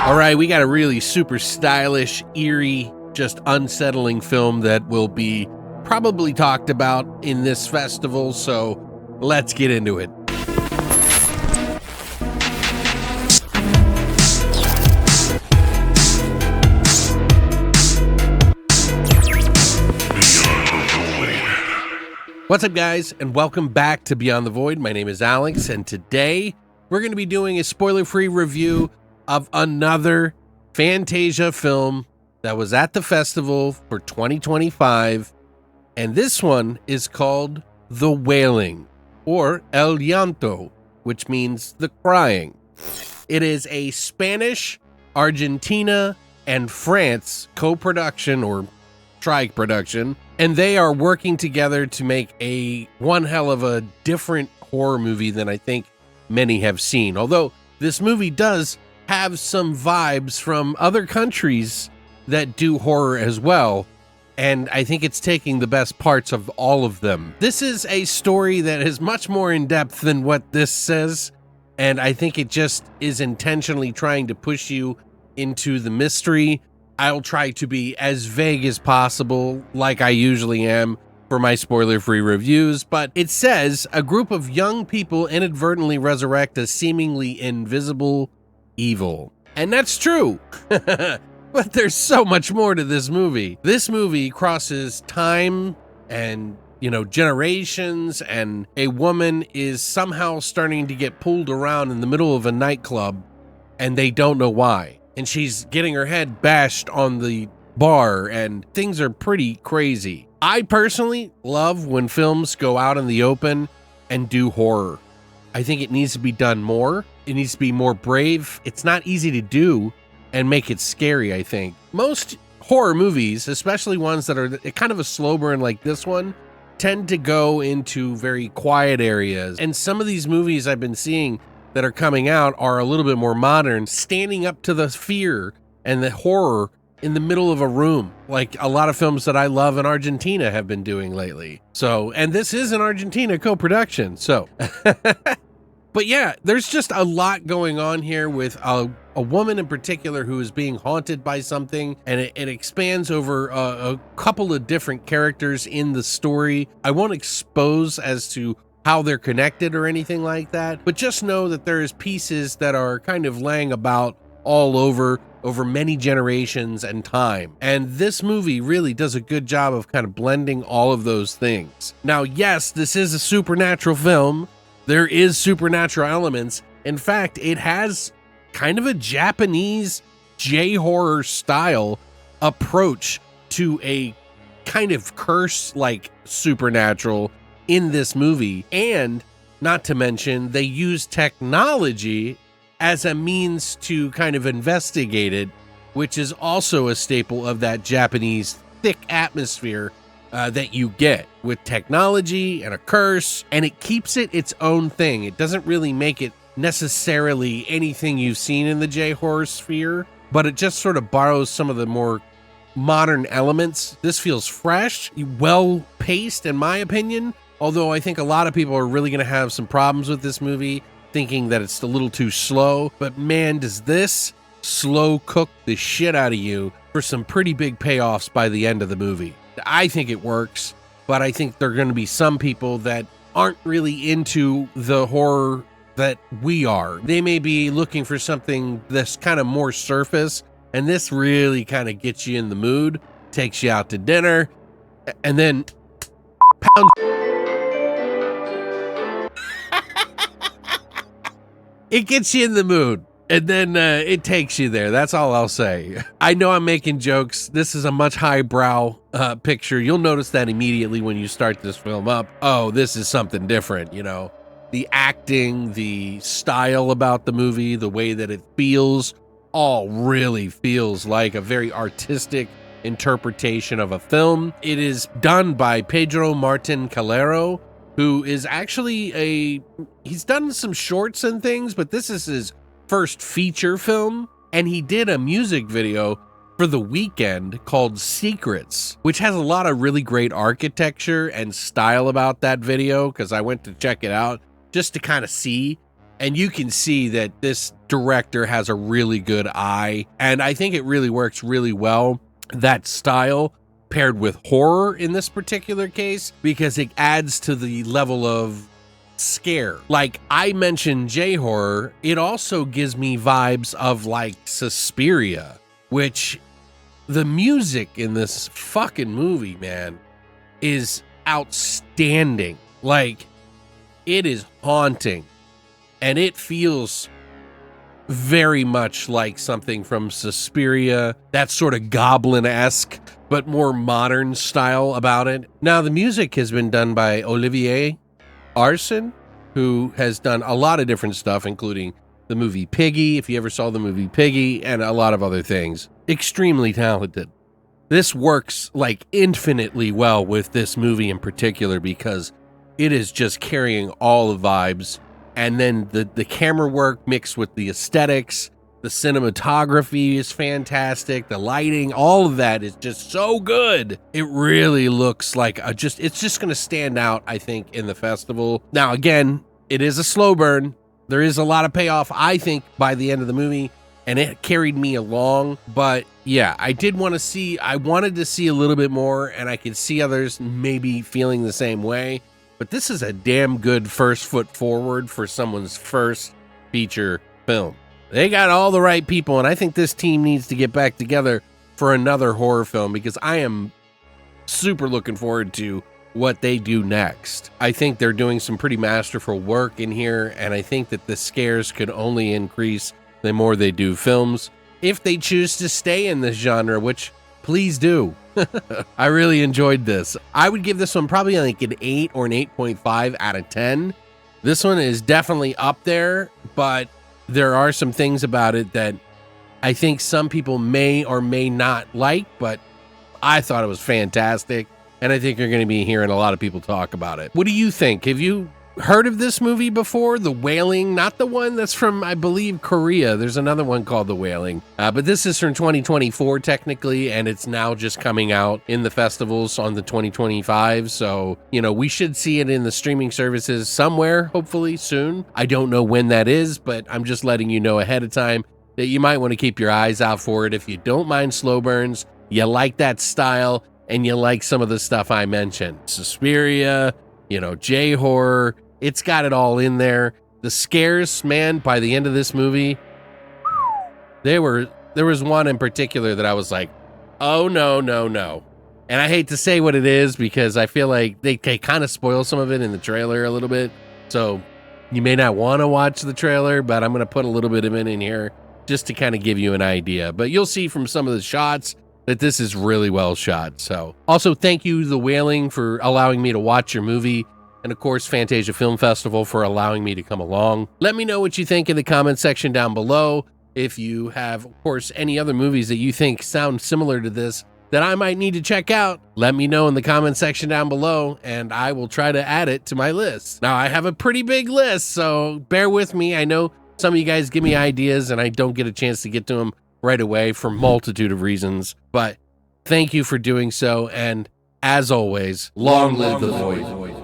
All right, we got a really super stylish, eerie, just unsettling film that will be probably talked about in this festival, so let's get into it. What's up, guys, and welcome back to Beyond the Void. My name is Alex, and today we're going to be doing a spoiler-free review of another Fantasia film that was at the festival for 2025, and this one is called The Wailing, or El Llanto, which means the crying. It is a Spanish, Argentina, and France co-production, or tri-production, and they are working together to make a one hell of a different horror movie than I think many have seen. Although this movie does have some vibes from other countries that do horror as well, and I think it's taking the best parts of all of them. This is a story that is much more in depth than what this says, and I think it just is intentionally trying to push you into the mystery. I'll try to be as vague as possible, like I usually am for my spoiler-free reviews, but it says a group of young people inadvertently resurrect a seemingly invisible evil. And that's true. But there's so much more to this movie. This movie crosses time and, generations, and a woman is somehow starting to get pulled around in the middle of a nightclub, and they don't know why. And she's getting her head bashed on the bar, and things are pretty crazy. I personally love when films go out in the open and do horror. I think it needs to be done more. It needs to be more brave. It's not easy to do and make it scary, I think. Most horror movies, especially ones that are kind of a slow burn like this one, tend to go into very quiet areas. And some of these movies I've been seeing that are coming out are a little bit more modern, standing up to the fear and the horror in the middle of a room, like a lot of films that I love in Argentina have been doing lately. So, and this is an Argentina co-production, so. But yeah, there's just a lot going on here with a woman in particular who is being haunted by something, and it expands over a couple of different characters in the story. I won't expose as to how they're connected or anything like that, but just know that there's pieces that are kind of laying about all over many generations and time. And this movie really does a good job of kind of blending all of those things. Now, yes, this is a supernatural film. There is supernatural elements. In fact, it has kind of a Japanese J-horror style approach to a kind of curse-like supernatural in this movie. And not to mention, they use technology as a means to kind of investigate it, which is also a staple of that Japanese thick atmosphere that you get with technology and a curse, and it keeps it its own thing. It doesn't really make it necessarily anything you've seen in the J-horror sphere, but it just sort of borrows some of the more modern elements. This feels fresh, well-paced in my opinion, although I think a lot of people are really going to have some problems with this movie, thinking that it's a little too slow. But man, does this slow cook the shit out of you for some pretty big payoffs by the end of the movie. I think it works, but I think there are going to be some people that aren't really into the horror that we are. They may be looking for something that's kind of more surface, and this really kind of gets you in the mood, takes you out to dinner, and then pound. It gets you in the mood, and then it takes you there. That's all I'll say. I know I'm making jokes. This is a much highbrow picture. You'll notice that immediately when you start this film up. Oh, this is something different, The acting, the style about the movie, the way that it feels, all really feels like a very artistic interpretation of a film. It is done by Pedro Martín-Calero, who is actually he's done some shorts and things, but this is his first feature film, and he did a music video for The Weeknd called Secrets, which has a lot of really great architecture and style about that video, because I went to check it out just to kind of see And you can see that this director has a really good eye. And I think it really works really well, that style paired with horror in this particular case, because it adds to the level of scare. Like I mentioned J-horror, it also gives me vibes of like Suspiria, which the music in this fucking movie, man, is outstanding. Like it is haunting and it feels very much like something from Suspiria, that sort of goblin-esque but more modern style about it. Now the music has been done by Olivier Arson, who has done a lot of different stuff, including the movie Piggy, if you ever saw the movie Piggy, and a lot of other things. Extremely talented. This works like infinitely well with this movie in particular because it is just carrying all the vibes. And then the camera work mixed with the aesthetics, the cinematography is fantastic, the lighting, all of that is just so good. It really looks like it's just going to stand out, I think, in the festival. Now, again, it is a slow burn. There is a lot of payoff, I think, by the end of the movie, and it carried me along. But yeah, I wanted to see a little bit more, and I could see others maybe feeling the same way. But this is a damn good first foot forward for someone's first feature film. They got all the right people, and I think this team needs to get back together for another horror film because I am super looking forward to what they do next. I think they're doing some pretty masterful work in here, and I think that the scares could only increase the more they do films. If they choose to stay in this genre, which please do. I really enjoyed this. I would give this one probably like an 8 or an 8.5 out of 10. This one is definitely up there, but there are some things about it that I think some people may or may not like, but I thought it was fantastic, and I think you're going to be hearing a lot of people talk about it. What do you think? Have you heard of this movie before? The Wailing, not the one that's from, I believe, Korea. There's another one called The Wailing, but this is from 2024 technically, and it's now just coming out in the festivals on the 2025. So, we should see it in the streaming services somewhere, hopefully soon. I don't know when that is, but I'm just letting you know ahead of time that you might want to keep your eyes out for it if you don't mind slow burns, you like that style, and you like some of the stuff I mentioned. Suspiria, J-horror, it's got it all in there. The scares, man, by the end of this movie, there was one in particular that I was like, oh, no. And I hate to say what it is because I feel like they kind of spoil some of it in the trailer a little bit. So you may not want to watch the trailer, but I'm going to put a little bit of it in here just to kind of give you an idea. But you'll see from some of the shots that this is really well shot. So also thank you, The Wailing, for allowing me to watch your movie. And of course, Fantasia Film Festival for allowing me to come along. Let me know what you think in the comment section down below. If you have, of course, any other movies that you think sound similar to this that I might need to check out, let me know in the comment section down below, and I will try to add it to my list. Now, I have a pretty big list, so bear with me. I know some of you guys give me ideas, and I don't get a chance to get to them right away for a multitude of reasons. But thank you for doing so, and as always, long live the void.